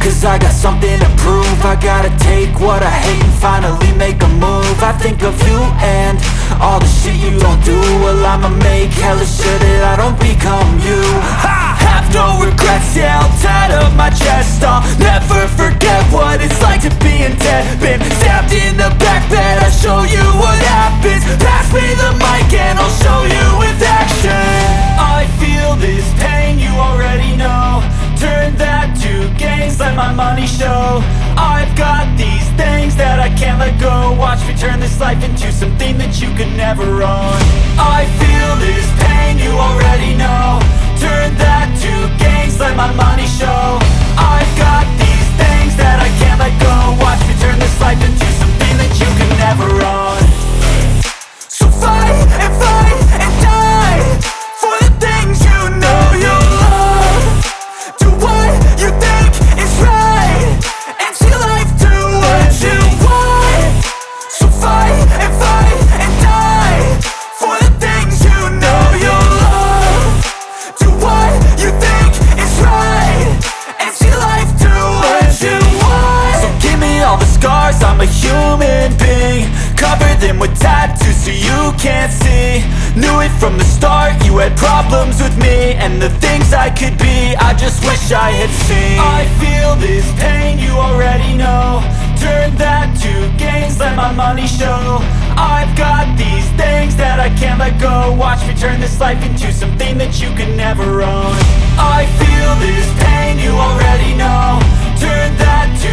Cause I got something to prove. I gotta take what I hate and finally make a move. I think of you and all the shit you don't do. Well, I'ma make hella sure that I don't become you. I have no regrets, yeah, I'll tattoo my chest. I'll never forget what it's like to be in debt. Been stabbed in the back bed, I'll show you what happens. Pass me the mic and I'll show you with action. I feel this pain, you already know. Turn that to gains, let my money show. I've got these things that I can't let go. Watch me turn this life into something that you could never own. I feel this pain, you already know. Turn that to gains, let my money show. I've got these things that I can't let go. Watch me turn this life into something that you could never own. So fight and die for the things you know you love. Do what you think is right and see life do what you want. So fight and die for the things you know you love. Do what you think is right and see life do what you want. So give me all the scars, I'm a human being. Cover them with tattoos so you can't see. Knew it from the start, you had problems with me and the things I could be, I just wish I had seen. I feel this pain, you already know. Turn that to gains, let my money show. I've got these things that I can't let go. Watch me turn this life into something that you can never own. I feel this pain, you already know. Turn that to